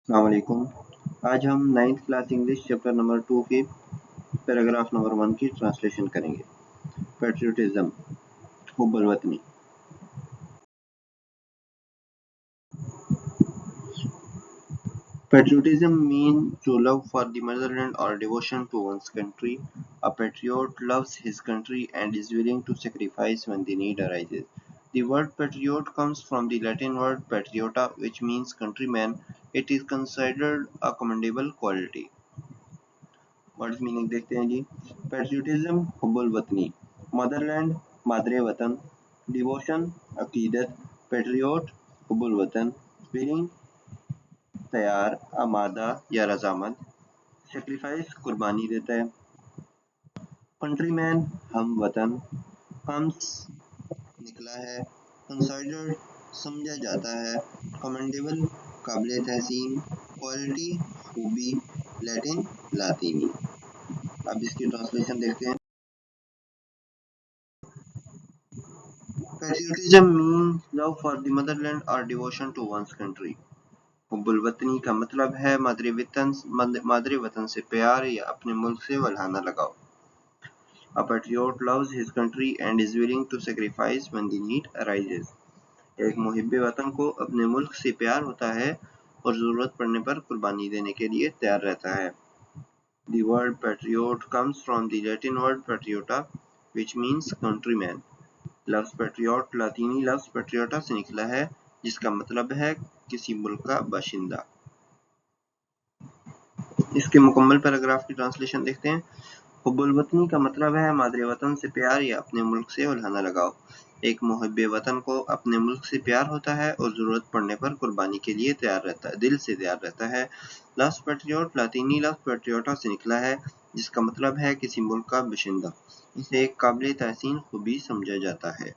अस्सलाम वालेकुम। आज हम 9th class English chapter number 2 की पैराग्राफ नंबर 1 की ट्रांसलेशन करेंगे। Patriotism, हुब्बुल वतनी। Patriotism means to love for the motherland or devotion to one's country. A patriot loves his country and is willing to sacrifice when the need arises. The word patriot comes from the Latin word patriota, which means countryman. It is considered a commendable quality. Words meaning देखते हैं जी। Patriotism हुब्बुल वतनी, Motherland मादरे वतन, devotion अकीदत, Patriot हुब्बुल वतन, willing तैयार, आमादा या रजामंद, sacrifice कुर्बानी देता है, कंट्रीमैन हम वतन, कम्स निकला है, कंसिडर्ड समझा जाता है, कमेंडेबल काबिल तहसीन, क्वालिटी खूबी, लैटिन लातीनी। अब इसकी ट्रांसलेशन देखते हैं। Patriotism means love for the motherland or devotion to one's country. हुब्बुल वतनी का मतलब है मादरे वतन से प्यार या अपने मुल्क से वल्हाना लगाओ। A patriot loves his country and is willing to sacrifice when the need arises. एक मुहिब्बे वतन को अपने मुल्क से प्यार होता है और ज़रूरत पड़ने पर कुर्बानी देने के लिए तैयार रहता है। The word patriot comes from the Latin word patriota, which means countryman. लफ्ज़ पैट्रियोट लातीनी लफ्ज़ पैट्रियोटा से निकला है, जिसका मतलब है किसी मुल्क का बाशिंदा। इसके मुकम्मल पैराग्राफ की ट्रांसलेशन देखते हैं। हुब्बुल वतनी का मतलब है मादरे वतन से प्यार या अपने मुल्क से उल्हाना लगाओ। एक मुहिब्बे वतन को अपने मुल्क से प्यार होता है और ज़रूरत पड़ने पर कुर्बानी के लिए तैयार रहता है, दिल से तैयार रहता है। लफ्ज़ पैट्रियोट लातीनी लफ्ज़ पैट्रियोटा से निकला है, जिसका मतलब है किसी मुल्क का बाशिंदा। इसे एक काबिल तहसीन खूबी समझा जाता है।